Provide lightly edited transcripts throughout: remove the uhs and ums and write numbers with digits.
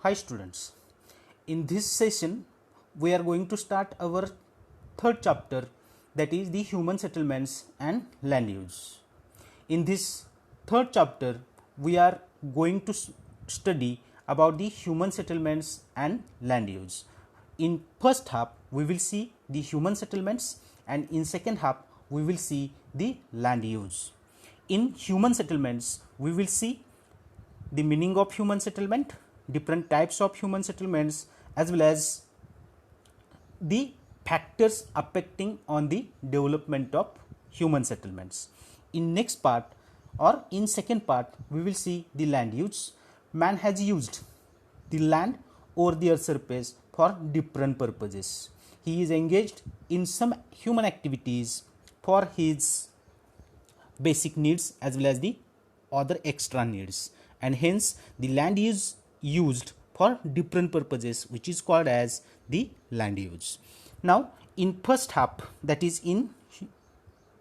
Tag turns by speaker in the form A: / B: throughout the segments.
A: Hi students, in this session we are going to start our third chapter, that is the human settlements and land use. In this third chapter we are going to study about the human settlements and land use. In first half we will see the human settlements and in second half we will see the land use. In human settlements we will see the meaning of human settlement, different types of human settlements, as well as the factors affecting on the development of human settlements. In next part or in second part we will see the land use. Man has used the land or the earth surface for different purposes. He is engaged in some human activities for his basic needs as well as the other extra needs, and hence the land is used for different purposes, which is called as the land use. Now in first half, that is in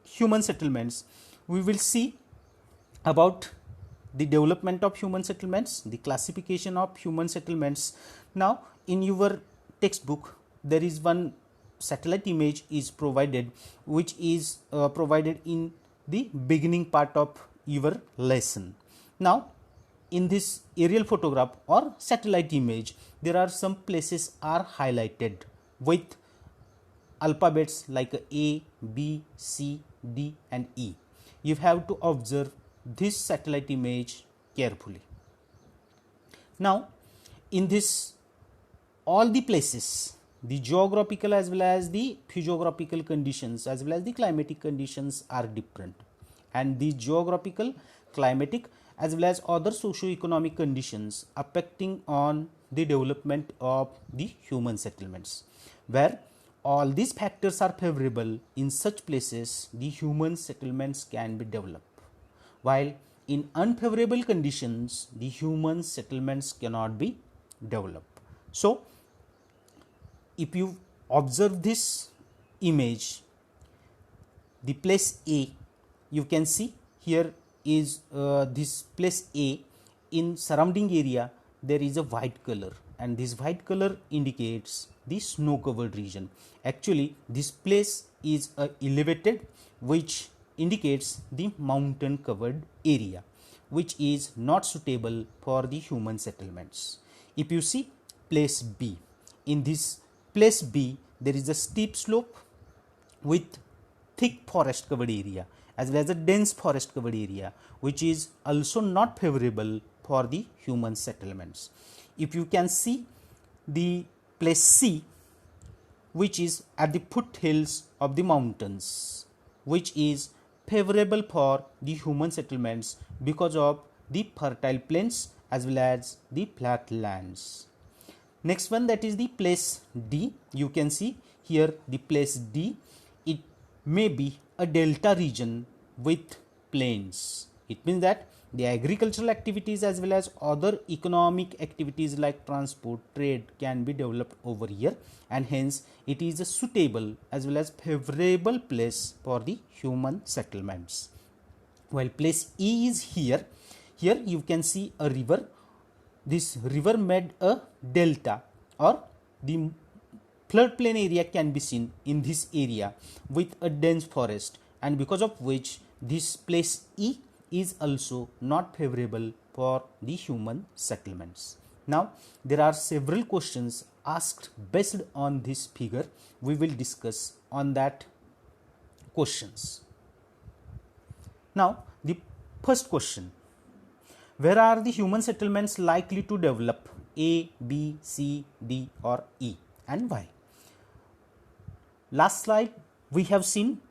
A: human settlements, we will see about the development of human settlements, the classification of human settlements. Now in your textbook there is one satellite image is provided, which is provided in the beginning part of your lesson. Now in this aerial photograph or satellite image, there are some places are highlighted with alphabets like A, B, C, D and E. You have to observe this satellite image carefully. Now in this all the places, the geographical as well as the physiographical conditions as well as the climatic conditions are different, and the geographical, climatic as well as other socio-economic conditions affecting on the development of the human settlements. Where all these factors are favorable, in such places the human settlements can be developed, while in unfavorable conditions the human settlements cannot be developed. So if you observe this image, the place A, you can see here is this place A. In surrounding area there is a white color, and this white color indicates the snow covered region. Actually this place is elevated, which indicates the mountain covered area, which is not suitable for the human settlements. If you see place B, in this place B there is a steep slope with thick forest covered area as well as a dense forest covered area, which is also not favorable for the human settlements. If you can see the place C, which is at the foothills of the mountains, which is favorable for the human settlements because of the fertile plains as well as the flat lands. Next one, that is the place D. You can see here the place D, it may be a delta region with plains. It means that the agricultural activities as well as other economic activities like transport, trade can be developed over here, and hence it is a suitable as well as favorable place for the human settlements. While place E is here you can see a river. This river made a delta, or the floodplain area can be seen in this area with a dense forest, and because of which this place E is also not favorable for the human settlements. Now there are several questions asked based on this figure. We will discuss on that questions. Now the first question: where are the human settlements likely to develop? A, B, C, D or E, and why? Last slide we have seen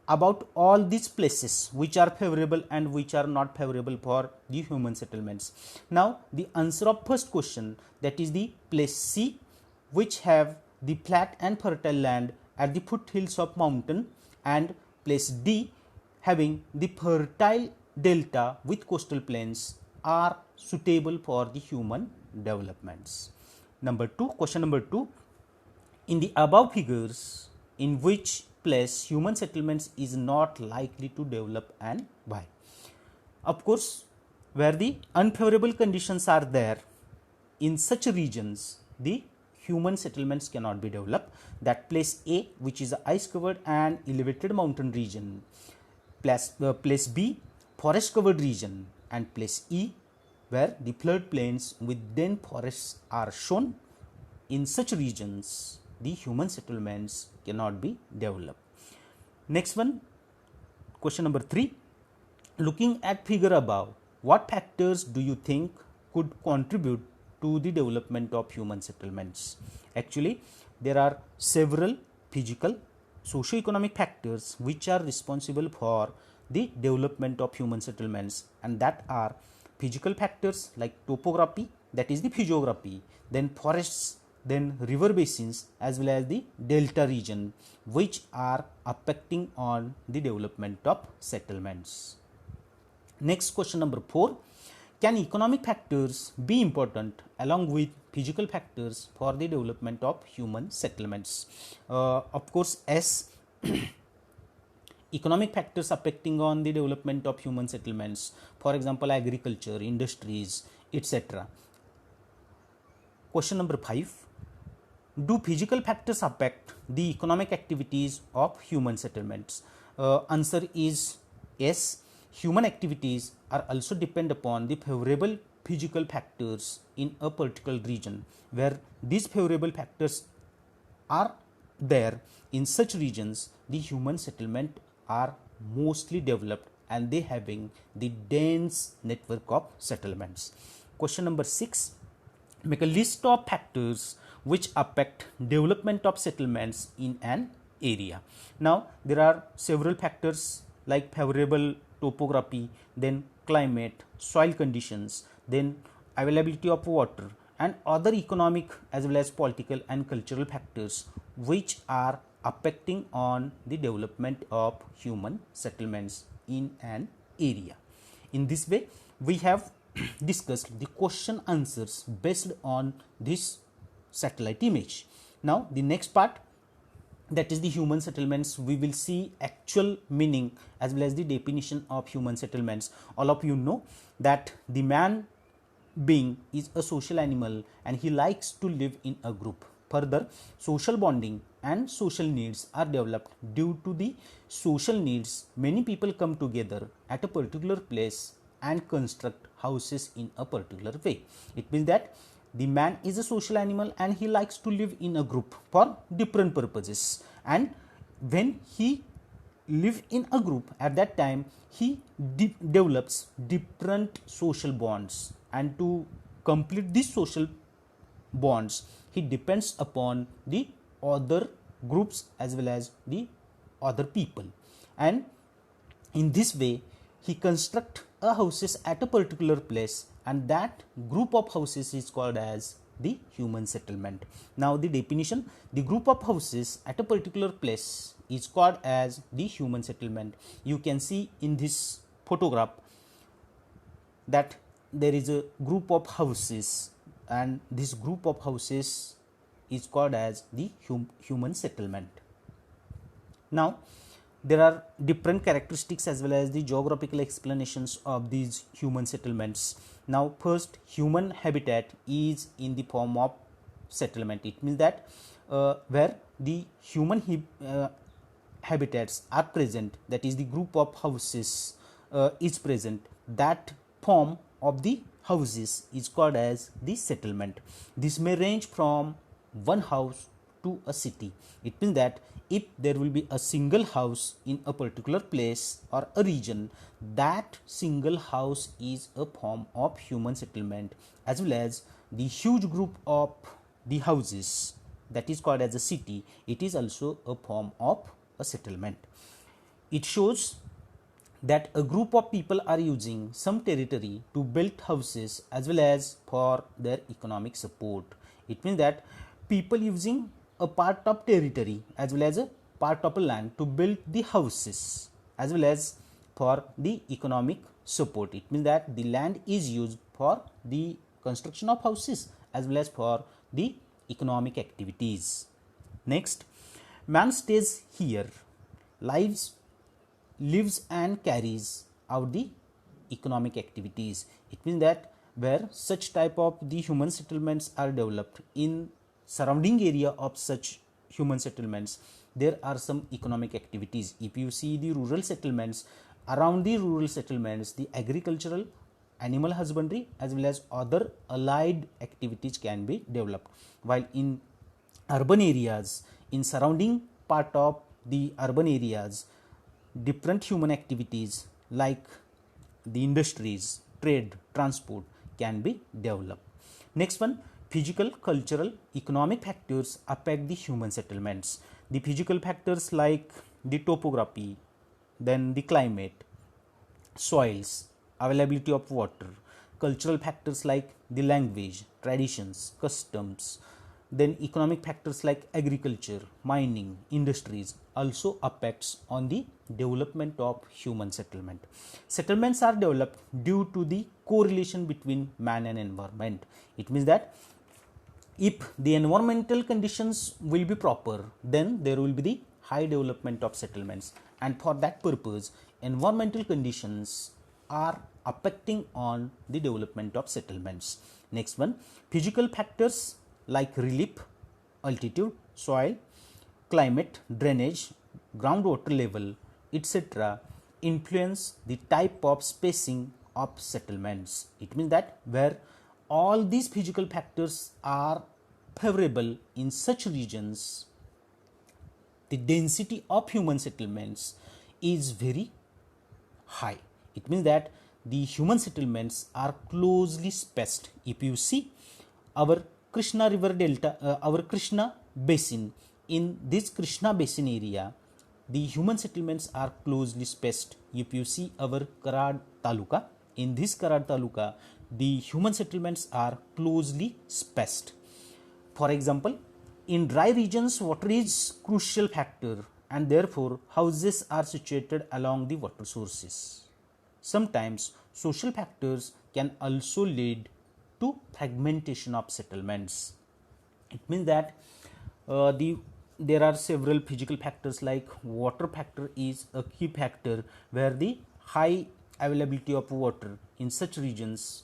A: about all these places which are favorable and which are not favorable for the human settlements. Now the answer of first question, that is the place C, which have the flat and fertile land at the foothills of mountain, and place D having the fertile delta with coastal plains, are suitable for the human developments. Number 2, question number 2: in the above figures, in which place human settlements is not likely to develop and why? Of course, where the unfavorable conditions are there, in such regions the human settlements cannot be developed. That place A, which is a ice covered and elevated mountain region, place B, forest covered region, and place E, where the floodplains with dense forests are shown. In such regions the human settlements cannot be developed. Next one, question number 3. Looking at figure above, what factors do you think could contribute to the development of human settlements? Actually, there are several physical, socio-economic factors which are responsible for the development of human settlements, and that are physical factors like topography, that is the physiography, then forests, then river basins, as well as the delta region, which are affecting on the development of settlements. Next, question number 4. Can economic factors be important along with physical factors for the development of human settlements? Of course, as economic factors affecting on the development of human settlements, for example, agriculture, industries, etc. Question number 5. Do physical factors affect the economic activities of human settlements? Answer is yes. Human activities are also depend upon the favorable physical factors in a particular region. Where these favorable factors are there, in such regions the human settlement are mostly developed and they having the dense network of settlements. Question number 6. Make a list of factors which affect development of settlements in an area. Now there are several factors like favorable topography, then climate, soil conditions, then availability of water, and other economic as well as political and cultural factors which are affecting on the development of human settlements in an area. In this way, we have discussed the question answers based on this satellite image. Now the next part, that is the human settlements, we will see actual meaning as well as the definition of human settlements. All of you know that the man being is a social animal and he likes to live in a group. Further, social bonding and social needs are developed. Due to the social needs, many people come together at a particular place and construct houses in a particular way. It means that the man is a social animal and he likes to live in a group for different purposes, and when he live in a group, at that time he develops different social bonds, and to complete these social bonds he depends upon the other groups as well as the other people, and in this way he construct a houses at a particular place, and that group of houses is called as the human settlement. Now the definition, the group of houses at a particular place is called as the human settlement. You can see in this photograph that there is a group of houses, and this group of houses is called as the human settlement. Now there are different characteristics as well as the geographical explanations of these human settlements. Now first, human habitat is in the form of settlement. It means that where the human habitats are present, that is the group of houses is present, that form of the houses is called as the settlement. This may range from one house to a city. It means that if there will be a single house in a particular place or a region, that single house is a form of human settlement, as well as the huge group of the houses, that is called as a city, it is also a form of a settlement. It shows that a group of people are using some territory to build houses as well as for their economic support. It means that people using a part of territory as well as a part of a land to build the houses as well as for the economic support. It means that the land is used for the construction of houses as well as for the economic activities. Next, man stays here, lives and carries out the economic activities. It means that where such type of the human settlements are developed in surrounding area of such human settlements, there are some economic activities. If you see the rural settlements, around the rural settlements, the agricultural, animal husbandry as well as other allied activities can be developed, while in urban areas, in surrounding part of the urban areas, different human activities like the industries, trade, transport can be developed. Next one, physical, cultural, economic factors affect the human settlements. The physical factors like the topography, then the climate, soils, availability of water, cultural factors like the language, traditions, customs, then economic factors like agriculture, mining, industries also affects on the development of human settlement. Settlements are developed due to the correlation between man and environment. It means that if the environmental conditions will be proper, then there will be the high development of settlements, and for that purpose environmental conditions are affecting on the development of settlements. Next one, physical factors like relief, altitude, soil, climate, drainage, groundwater level, etc. influence the type of spacing of settlements. It means that where all these physical factors are favorable in such regions, the density of human settlements is very high. It means that the human settlements are closely spaced. If you see our Krishna river delta, our Krishna basin, in this Krishna basin area, the human settlements are closely spaced. If you see our Karad Taluka, in this Karad Taluka, the human settlements are closely spaced. For example, in dry regions, water is crucial factor, and therefore houses are situated along the water sources. Sometimes social factors can also lead to fragmentation of settlements. It means that there are several physical factors like water factor is a key factor, where the high availability of water in such regions,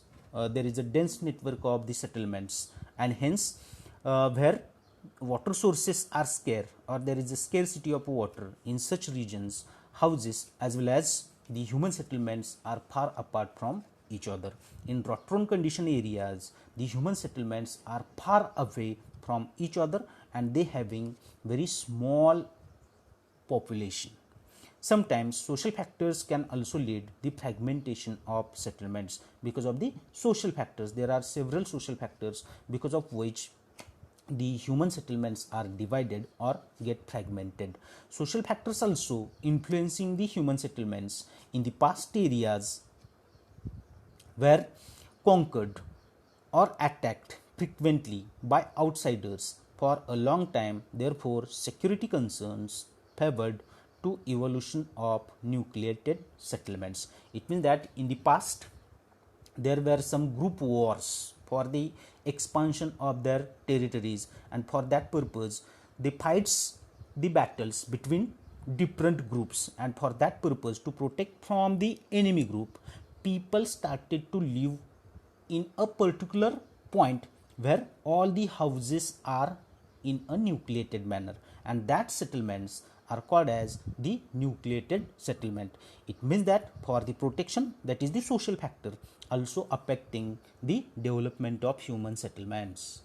A: there is a dense network of the settlements, and hence where water sources are scarce or there is a scarcity of water in such regions, houses as well as the human settlements are far apart from each other. In drought-prone condition areas, the human settlements are far away from each other and they having very small population. Sometimes social factors can also lead the fragmentation of settlements because of the social factors. There are several social factors because of which the human settlements are divided or get fragmented. Social factors also influencing the human settlements in the past areas were conquered or attacked frequently by outsiders for a long time. Therefore, security concerns favored to evolution of nucleated settlements. It means that in the past there were some group wars for the expansion of their territories, and for that purpose they fights the battles between different groups, and for that purpose, to protect from the enemy group, people started to live in a particular point where all the houses are in a nucleated manner, and that settlements are called as the nucleated settlement. It means that for the protection, that is the social factor also affecting the development of human settlements.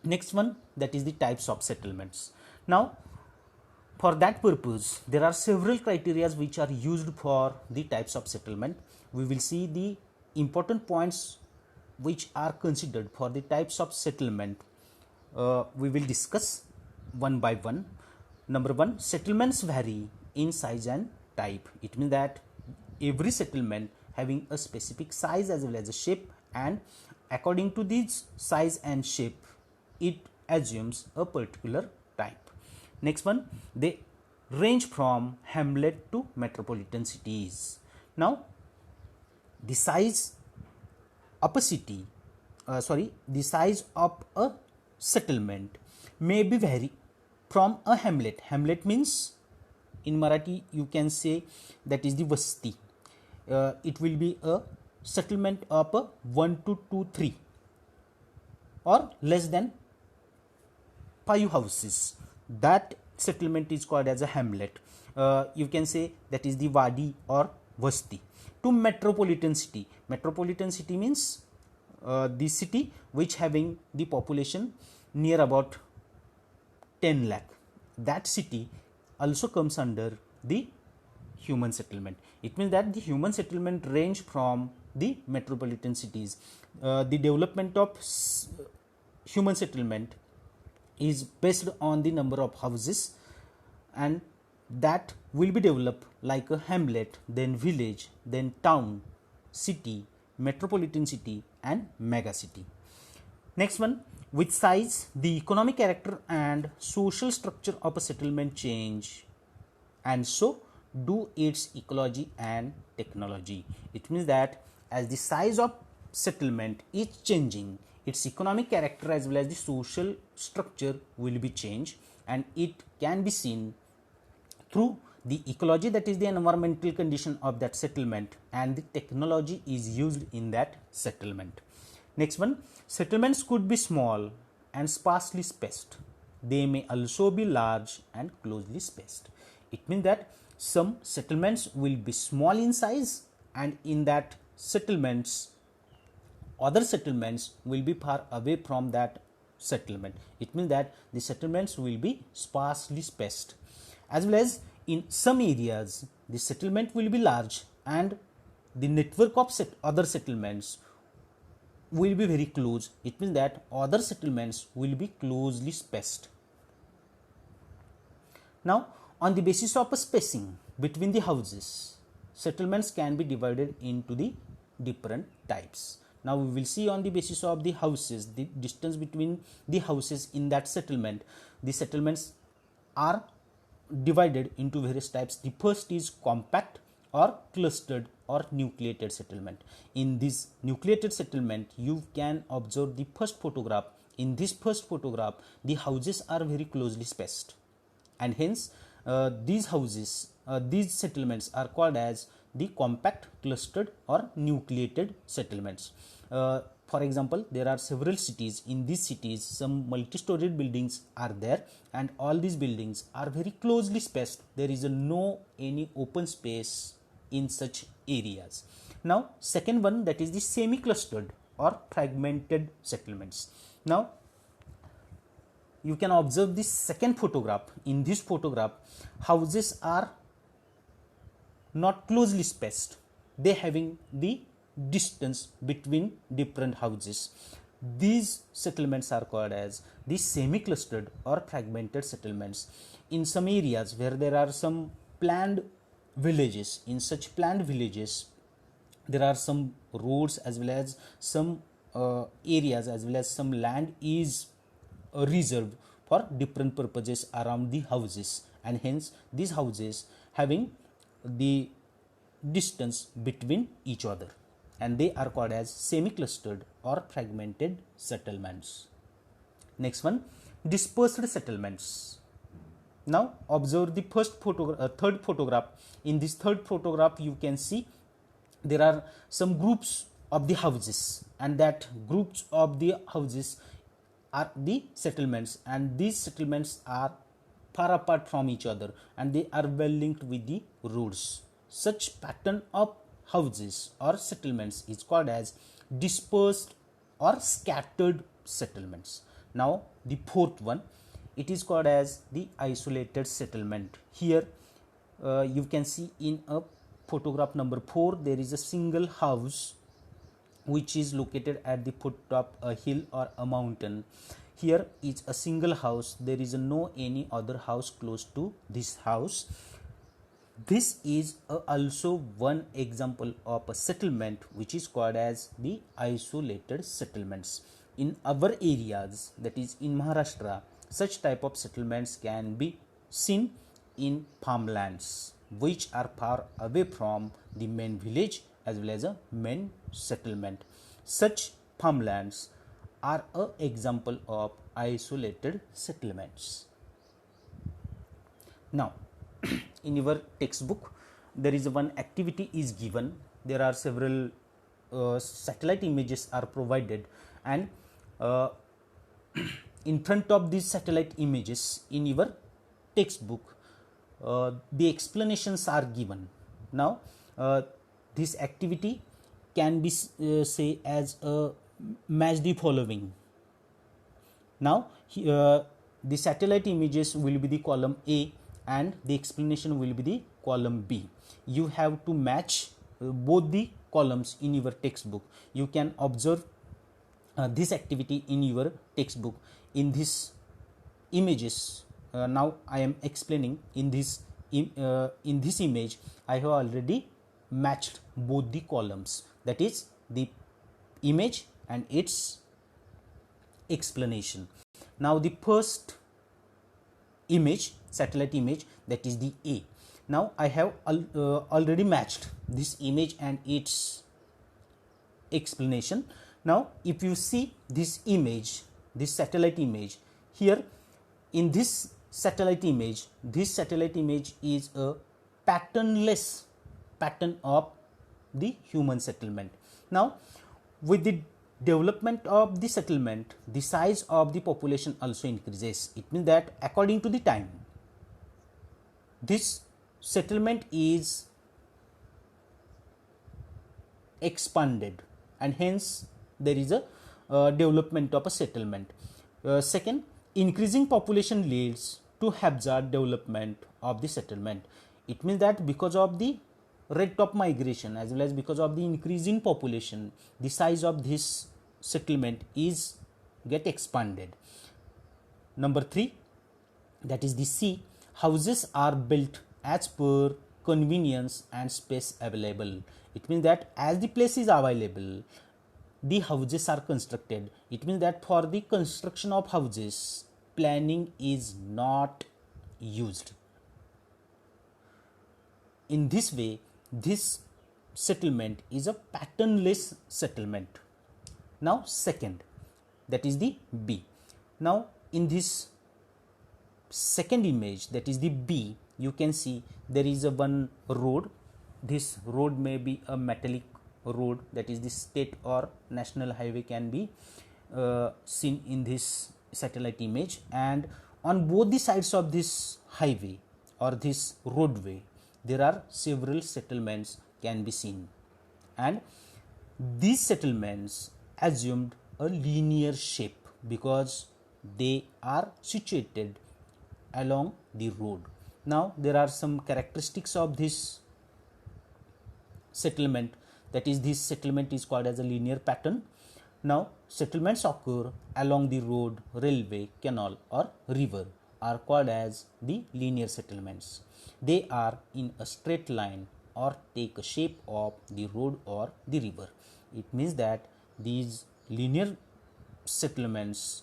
A: Next one, that is the types of settlements. Now for that purpose, there are several criteria which are used for the types of settlement. We will see the important points which are considered for the types of settlement. We will discuss one by one. Number one, settlements vary in size and type. It means that every settlement having a specific size as well as a shape, and according to this size and shape, it assumes a particular type. Next one, they range from hamlet to metropolitan cities. Now, the size of a city, the size of a settlement may be vary from a hamlet. Hamlet means in Marathi you can say that is the vasti. It will be a settlement of 1 to 2, 3 or less than 5 houses, that settlement is called as a hamlet. You can say that is the wadi or vasti. To metropolitan city, metropolitan city means the city which having the population near about 10 lakh, that city also comes under the human settlement. It means that the human settlement range from the metropolitan cities. The development of human settlement is based on the number of houses, and that will be developed like a hamlet, then village, then town, city, metropolitan city and mega city. Next one, with size, the economic character and social structure of a settlement change, and so do its ecology and technology. It means that as the size of settlement is changing, its economic character as well as the social structure will be changed, and it can be seen through the ecology, that is the environmental condition of that settlement, and the technology is used in that settlement. Next one, settlements could be small and sparsely spaced. They may also be large and closely spaced. It means that some settlements will be small in size, and in that settlements, other settlements will be far away from that settlement. It means that the settlements will be sparsely spaced, as well as in some areas the settlement will be large and the network of other settlements will be very close. It means that other settlements will be closely spaced. Now, on the basis of a spacing between the houses, settlements can be divided into the different types. Now, we will see on the basis of the houses, the distance between the houses in that settlement. The settlements are divided into various types. The first is compact or clustered or nucleated settlement. In this nucleated settlement, you can observe the first photograph. In this first photograph, the houses are very closely spaced, and hence these houses, these settlements are called as the compact, clustered or nucleated settlements. For example, there are several cities. In these cities, some multi-storied buildings are there, and all these buildings are very closely spaced. There is no any open space in such areas. Now, second one, that is the semi-clustered or fragmented settlements. Now, you can observe this second photograph. In this photograph, houses are not closely spaced. They having the distance between different houses. These settlements are called as the semi-clustered or fragmented settlements. In some areas where there are some planned villages, in such planned villages, there are some roads as well as some areas as well as some land is reserved for different purposes around the houses, and hence these houses having the distance between each other, and they are called as semi-clustered or fragmented settlements. Next one, dispersed settlements. Now observe the third photograph. In this third photograph, you can see there are some groups of the houses, and that groups of the houses are the settlements, and these settlements are far apart from each other, and they are well linked with the roads. Such pattern of houses or settlements is called as dispersed or scattered settlements. Now the fourth one, it is called as the isolated settlement. Here you can see in a photograph number 4, there is a single house which is located at the foot of a hill or a mountain. Here is a single house. There is no any other house close to this house. This is also one example of a settlement which is called as the isolated settlements. In our areas, that is in Maharashtra, such type of settlements can be seen in farmlands which are far away from the main village as well as a main settlement. Such farmlands are an example of isolated settlements. Now, in your textbook, there is one activity is given. There are several satellite images are provided, and in front of these satellite images in your textbook the explanations are given. Now this activity can be say as a match the following. Now the satellite images will be the column A and the explanation will be the column B. You have to match both the columns in your textbook. You can observe this activity in your textbook. In this images, now I am explaining in this image I have already matched both the columns, that is the image and its explanation. Now the first image, satellite image, that is the A. Now I have already matched this image and its explanation. Now if you see this image, this satellite image, here in this satellite image is a patternless pattern of the human settlement. Now with the development of the settlement, the size of the population also increases. It means that according to the time, this settlement is expanded, and hence there is a development of a settlement. Second, increasing population leads to haphazard development of the settlement. It means that because of the rate of migration as well as because of the increasing population, the size of this settlement is get expanded. Number 3, that is the C, houses are built as per convenience and space available. It means that as the place is available, the houses are constructed. It means that for the construction of houses, planning is not used. In this way, this settlement is a patternless settlement. Now second, that is the B. Now in this second image, that is the B, you can see there is a one road. This road may be a metallic road, that is the state or national highway can be seen in this satellite image, and on both the sides of this highway or this roadway there are several settlements can be seen, and these settlements assumed a linear shape because they are situated along the road. Now there are some characteristics of this settlement, that is this settlement is called as a linear pattern. Now settlements occur along the road, railway, canal or river are called as the linear settlements. They are in a straight line or take a shape of the road or the river. It means that these linear settlements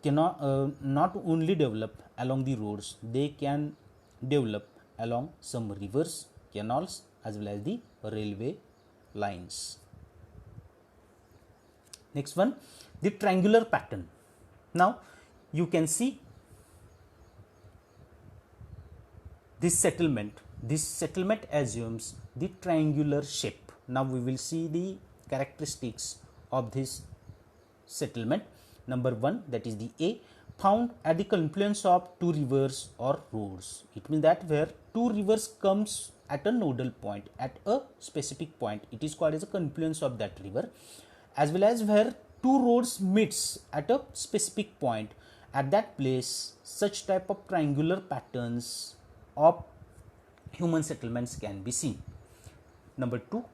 A: cannot not only develop along the roads, they can develop along some rivers, canals as well as the railway lines. Next one, the triangular pattern. Now you can see this settlement assumes the triangular shape. Now we will see the characteristics of this settlement. Number 1, that is the A, found at the confluence of two rivers or roads. It means that where two rivers comes at a nodal point, at a specific point, it is called as a confluence of that river, as well as where two roads meets at a specific point. At that place, such type of triangular patterns of human settlements can be seen. Number 2,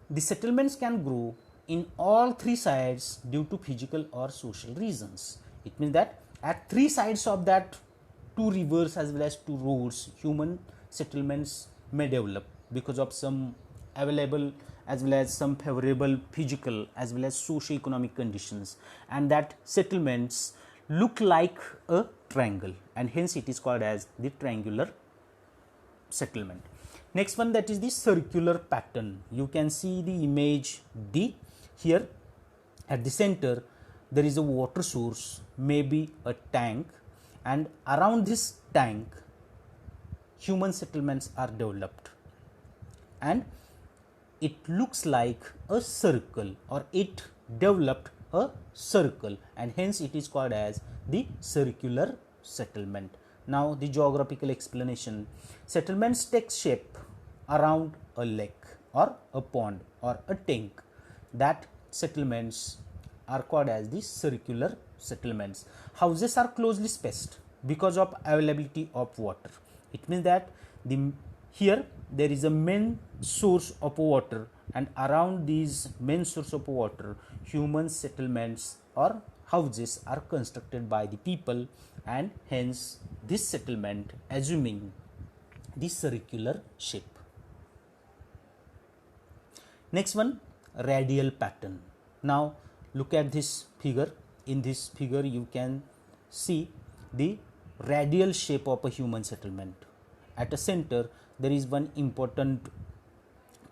A: the settlements can grow in all three sides due to physical or social reasons. It means that at three sides of that two rivers as well as two roads, human settlements may develop because of some available as well as some favorable physical as well as socio-economic conditions, and that settlements look like a triangle, and hence it is called as the triangular settlement. Next one, that is the circular pattern. You can see the image D. Here at the center there is a water source, maybe a tank, and around this tank human settlements are developed, and it looks like a circle, or it developed a circle, and hence it is called as the circular settlement. Now the geographical explanation. Settlements take shape around a lake or a pond or a tank. That settlements are called as the circular settlements. Houses are closely spaced because of availability of water. It means that here there is a main source of water, and around these main source of water, human settlements or houses are constructed by the people, and hence this settlement assuming the circular shape. Next one, radial pattern. Now look at this figure. In this figure you can see the radial shape of a human settlement. At a center there is one important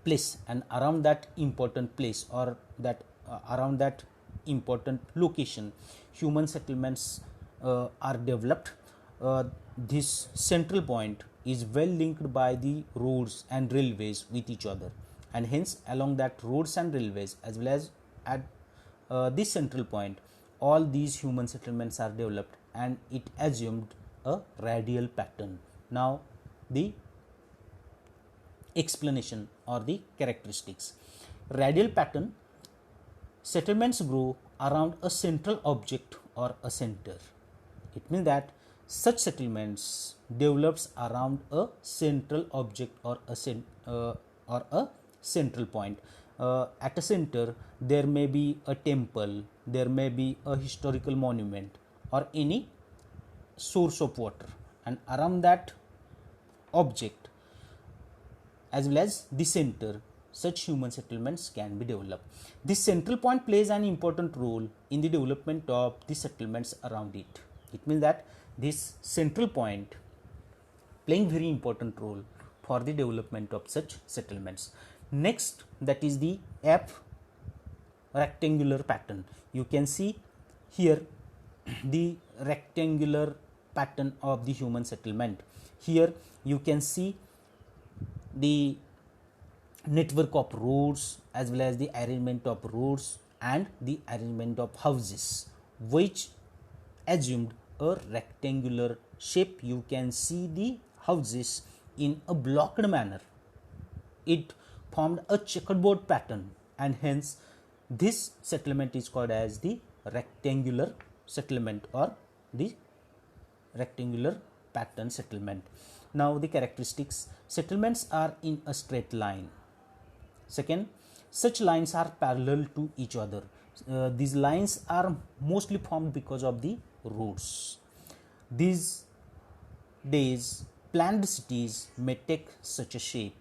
A: place, and around that important place, or that around that important location, human settlements are developed. This central point is well linked by the roads and railways with each other, and hence along that roads and railways, as well as at this central point, all these human settlements are developed, and it assumed a radial pattern. Now the explanation or the characteristics. Radial pattern, settlements grow around a central object or a center. It means that such settlements develops around a central object or a central point. At a center there may be a temple, there may be a historical monument, or any source of water, and around that object as well as the center, such human settlements can be developed. This central point plays an important role in the development of the settlements around it. It means that this central point playing very important role for the development of such settlements. Next, that is the F rectangular pattern. You can see here the rectangular pattern of the human settlement. Here you can see the network of roads as well as the arrangement of roads and the arrangement of houses, which assumed a rectangular shape. You can see the houses in a blocked manner. It formed a checkerboard pattern, and hence this settlement is called as the rectangular settlement or the rectangular pattern settlement. Now the characteristics. Settlements are in a straight line. Second, such lines are parallel to each other. These lines are mostly formed because of the roads. These days planned cities may take such a shape.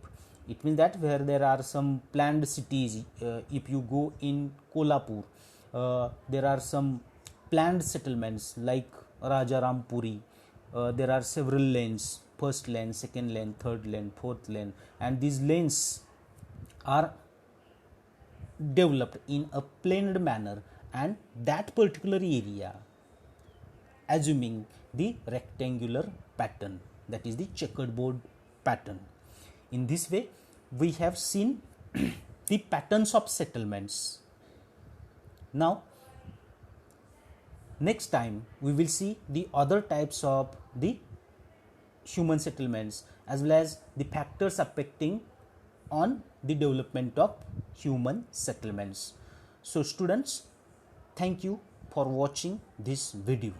A: It means that where there are some planned cities, if you go in Kolhapur, there are some planned settlements like Rajarampuri. There are several lanes, first lane, second lane, third lane, fourth lane, and these lanes are developed in a planed manner, and that particular area assuming the rectangular pattern, that is the checkerboard pattern. In this way we have seen the patterns of settlements. Now next time we will see the other types of the human settlements as well as the factors affecting on the development of human settlements. So students, thank you for watching this video.